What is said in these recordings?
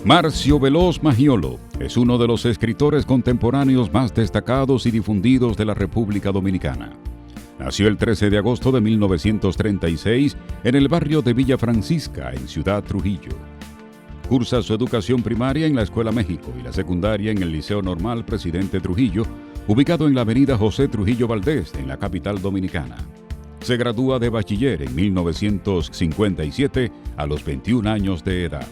Marcio Veloz Maggiolo es uno de los escritores contemporáneos más destacados y difundidos de la República Dominicana. Nació el 13 de agosto de 1936 en el barrio de Villa Francisca, en Ciudad Trujillo. Cursa su educación primaria en la Escuela México y la secundaria en el Liceo Normal Presidente Trujillo, ubicado en la avenida José Trujillo Valdés, en la capital dominicana. Se gradúa de bachiller en 1957 a los 21 años de edad.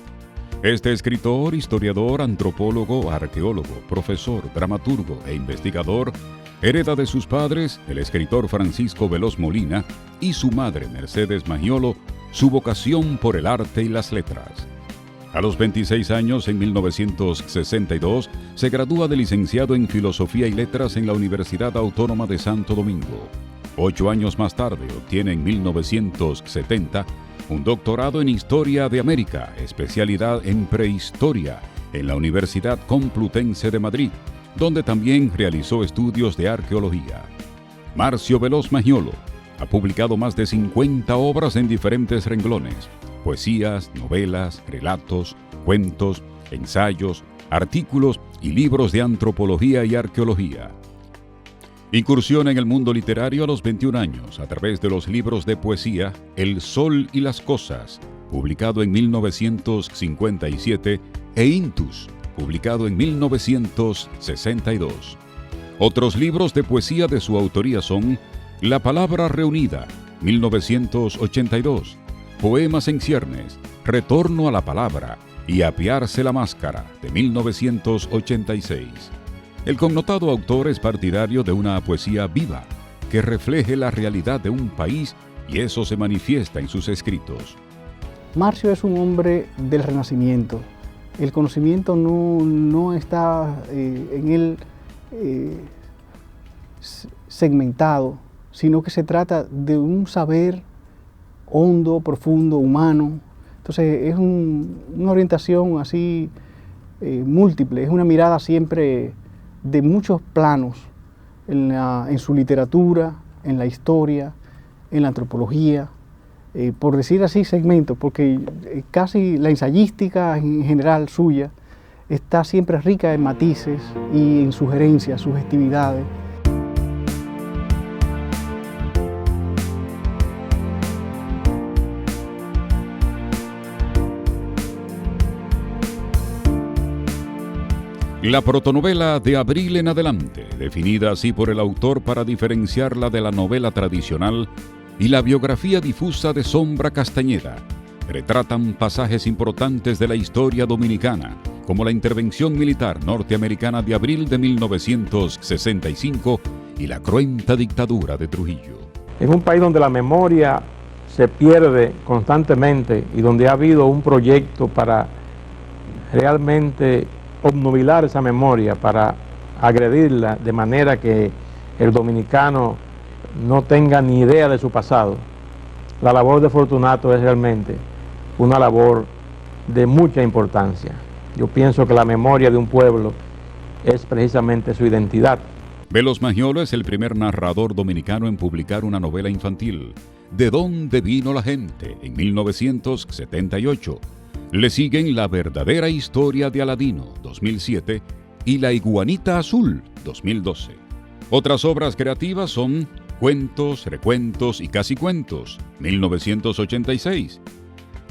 Este escritor, historiador, antropólogo, arqueólogo, profesor, dramaturgo e investigador hereda de sus padres, el escritor Francisco Veloz Molina, y su madre, Mercedes Maggiolo, su vocación por el arte y las letras. A los 26 años, en 1962, se gradúa de licenciado en Filosofía y Letras en la Universidad Autónoma de Santo Domingo. 8 años más tarde, obtiene en 1970 un doctorado en Historia de América, especialidad en Prehistoria, en la Universidad Complutense de Madrid, donde también realizó estudios de arqueología. Marcio Veloz Maggiolo ha publicado más de 50 obras en diferentes renglones: poesías, novelas, relatos, cuentos, ensayos, artículos y libros de antropología y arqueología. Incursiona en el mundo literario a los 21 años a través de los libros de poesía El Sol y las Cosas, publicado en 1957, e Intus, publicado en 1962. Otros libros de poesía de su autoría son La Palabra Reunida, 1982, Poemas en ciernes, Retorno a la Palabra y Apearse la Máscara, de 1986. El connotado autor es partidario de una poesía viva, que refleje la realidad de un país, y eso se manifiesta en sus escritos. Marcio es un hombre del Renacimiento. El conocimiento no está en él segmentado, sino que se trata de un saber hondo, profundo, humano. Entonces es una orientación así múltiple, es una mirada siempre de muchos planos en su literatura, en la historia, en la antropología, por decir así segmento, porque casi la ensayística en general suya está siempre rica en matices y en sugerencias, sugestividades. La protonovela De abril en adelante, definida así por el autor para diferenciarla de la novela tradicional, y la biografía difusa de Sombra Castañeda, retratan pasajes importantes de la historia dominicana, como la intervención militar norteamericana de abril de 1965 y la cruenta dictadura de Trujillo. En un país donde la memoria se pierde constantemente y donde ha habido un proyecto para realmente obnubilar esa memoria, para agredirla de manera que el dominicano no tenga ni idea de su pasado, la labor de Fortunato es realmente una labor de mucha importancia. Yo pienso que la memoria de un pueblo es precisamente su identidad. Veloz Maggiolo es el primer narrador dominicano en publicar una novela infantil, ¿De dónde vino la gente?, en 1978. Le siguen La verdadera historia de Aladino, 2007, y La iguanita azul, 2012. Otras obras creativas son Cuentos, recuentos y casi cuentos, 1986.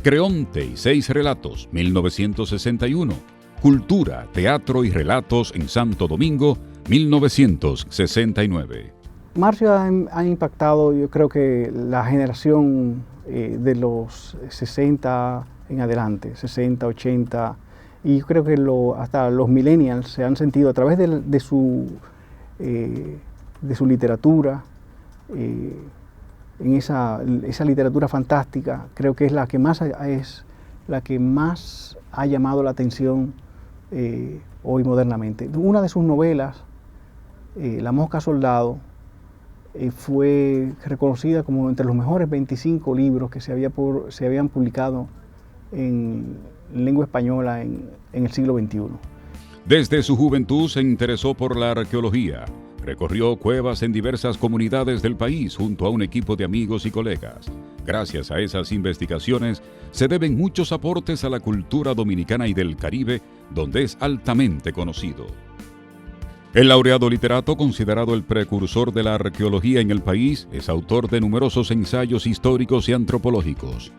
Creonte y 6 relatos, 1961. Cultura, teatro y relatos en Santo Domingo, 1969. Marcio ha impactado, yo creo que la generación de los 60 en adelante, 60, 80, y yo creo que hasta los millennials se han sentido a través de su literatura, en esa literatura fantástica. Creo que es la que más ha llamado la atención hoy modernamente. Una de sus novelas, La Mosca Soldado, fue reconocida como entre los mejores 25 libros que se habían publicado en lengua española en el siglo XXI. Desde su juventud se interesó por la arqueología. Recorrió cuevas en diversas comunidades del país junto a un equipo de amigos y colegas. Gracias a esas investigaciones se deben muchos aportes a la cultura dominicana y del Caribe, donde es altamente conocido. El laureado literato, considerado el precursor de la arqueología en el país, es autor de numerosos ensayos históricos y antropológicos.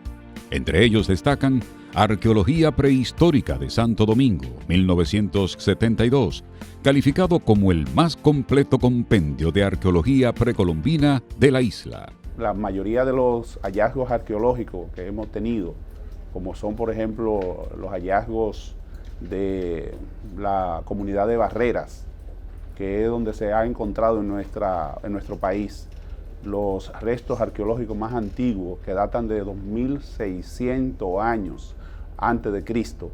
Entre ellos destacan Arqueología Prehistórica de Santo Domingo, 1972, calificado como el más completo compendio de arqueología precolombina de la isla. La mayoría de los hallazgos arqueológicos que hemos tenido, como son por ejemplo los hallazgos de la comunidad de Barreras, que es donde se ha encontrado en nuestro país los restos arqueológicos más antiguos, que datan de 2600 años antes de Cristo.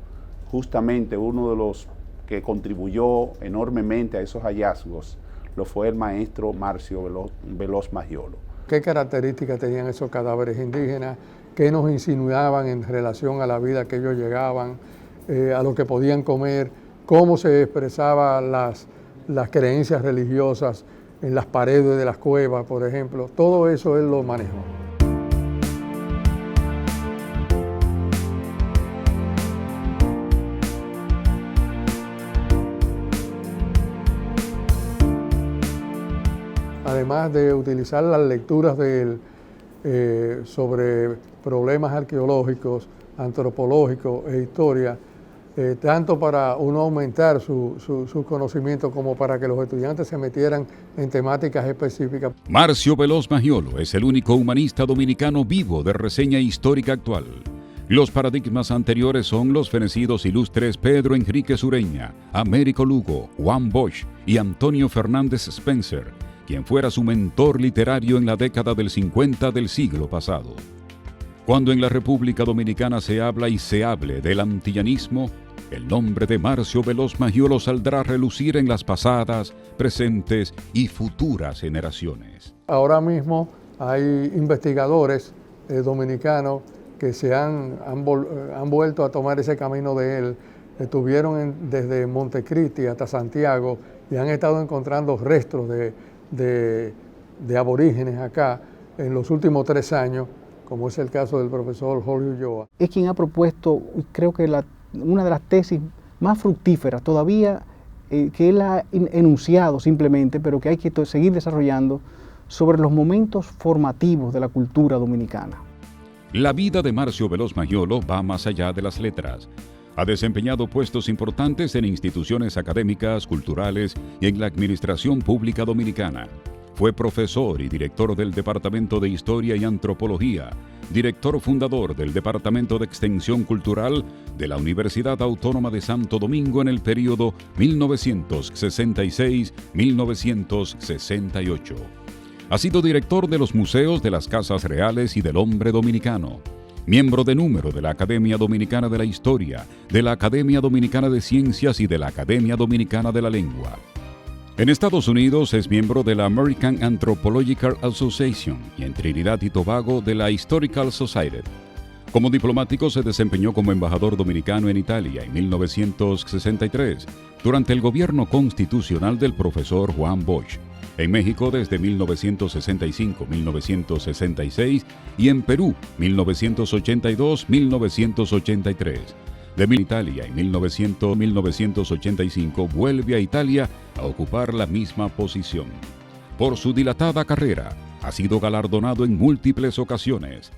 Justamente uno de los que contribuyó enormemente a esos hallazgos lo fue el maestro Marcio Veloz Magiolo. ¿Qué características tenían esos cadáveres indígenas? ¿Qué nos insinuaban en relación a la vida que ellos llegaban, a lo que podían comer? ¿Cómo se expresaban las creencias religiosas en las paredes de las cuevas, por ejemplo? Todo eso él lo manejó. Además de utilizar las lecturas de él sobre problemas arqueológicos, antropológicos e historia, tanto para uno aumentar su conocimiento como para que los estudiantes se metieran en temáticas específicas. Marcio Veloz Magiolo es el único humanista dominicano vivo de reseña histórica actual. Los paradigmas anteriores son los fenecidos ilustres Pedro Enrique Sureña, Américo Lugo, Juan Bosch y Antonio Fernández Spencer, quien fuera su mentor literario en la década del 50 del siglo pasado. Cuando en la República Dominicana se habla y se hable del antillanismo, el nombre de Marcio Veloz Magiolo saldrá a relucir en las pasadas, presentes y futuras generaciones. Ahora mismo hay investigadores dominicanos que se han vuelto a tomar ese camino de él. Estuvieron desde Montecristi hasta Santiago y han estado encontrando restos de aborígenes acá en los últimos 3 años, como es el caso del profesor Jorge Ulloa. Es quien ha propuesto, creo que una de las tesis más fructíferas todavía, que él ha enunciado simplemente, pero que hay que seguir desarrollando, sobre los momentos formativos de la cultura dominicana. La vida de Marcio Veloz Magiolo va más allá de las letras. Ha desempeñado puestos importantes en instituciones académicas, culturales y en la administración pública dominicana. Fue profesor y director del Departamento de Historia y Antropología, director fundador del Departamento de Extensión Cultural de la Universidad Autónoma de Santo Domingo en el período 1966-1968. Ha sido director de los museos de las Casas Reales y del Hombre Dominicano, miembro de número de la Academia Dominicana de la Historia, de la Academia Dominicana de Ciencias y de la Academia Dominicana de la Lengua. En Estados Unidos es miembro de la American Anthropological Association y en Trinidad y Tobago de la Historical Society. Como diplomático se desempeñó como embajador dominicano en Italia en 1963, durante el gobierno constitucional del profesor Juan Bosch, en México desde 1965-1966 y en Perú 1982-1983. De Italia en 1985 vuelve a Italia a ocupar la misma posición. Por su dilatada carrera, ha sido galardonado en múltiples ocasiones.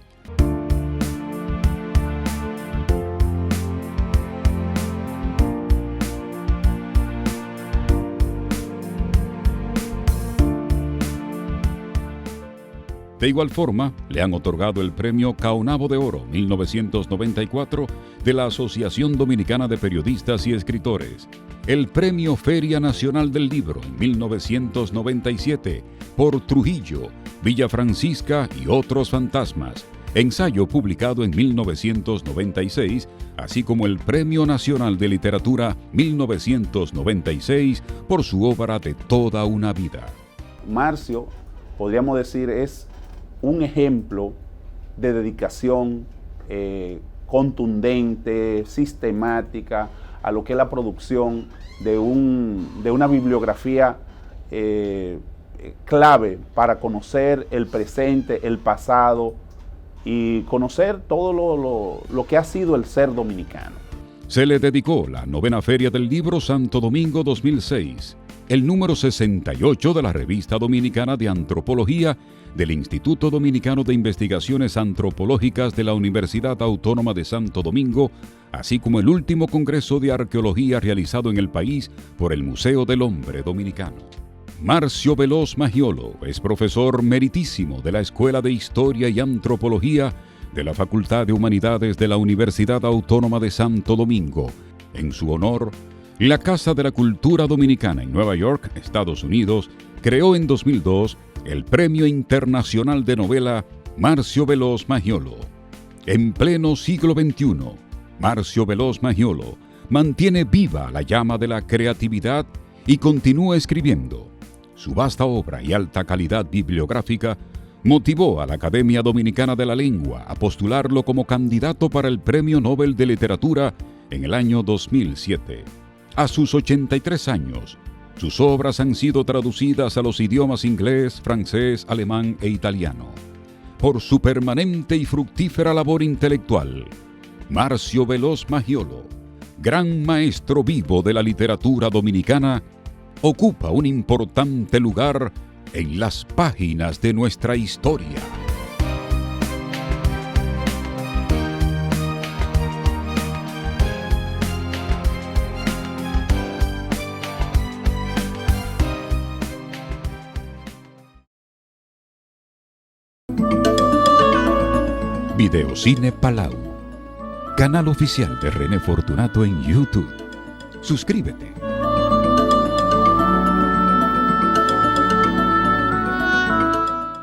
De igual forma, le han otorgado el Premio Caonabo de Oro 1994 de la Asociación Dominicana de Periodistas y Escritores, el Premio Feria Nacional del Libro en 1997 por Trujillo, Villa Francisca y otros fantasmas, ensayo publicado en 1996, así como el Premio Nacional de Literatura 1996 por su obra de toda una vida. Marcio, podríamos decir, es un ejemplo de dedicación contundente, sistemática, a lo que es la producción de una bibliografía clave para conocer el presente, el pasado y conocer todo lo que ha sido el ser dominicano. Se le dedicó la 9ª Feria del Libro Santo Domingo 2006, el número 68 de la Revista Dominicana de Antropología del Instituto Dominicano de Investigaciones Antropológicas de la Universidad Autónoma de Santo Domingo, así como el último Congreso de Arqueología realizado en el país por el Museo del Hombre Dominicano. Marcio Veloz Magiolo es profesor meritísimo de la Escuela de Historia y Antropología de la Facultad de Humanidades de la Universidad Autónoma de Santo Domingo. En su honor, la Casa de la Cultura Dominicana en Nueva York, Estados Unidos, creó en 2002 el Premio Internacional de Novela Marcio Veloz Magiolo. En pleno siglo XXI, Marcio Veloz Magiolo mantiene viva la llama de la creatividad y continúa escribiendo. Su vasta obra y alta calidad bibliográfica motivó a la Academia Dominicana de la Lengua a postularlo como candidato para el Premio Nobel de Literatura en el año 2007. A sus 83 años, sus obras han sido traducidas a los idiomas inglés, francés, alemán e italiano. Por su permanente y fructífera labor intelectual, Marcio Veloz Magiolo, gran maestro vivo de la literatura dominicana, ocupa un importante lugar en las páginas de nuestra historia. Videocine Palau, canal oficial de René Fortunato en YouTube. Suscríbete.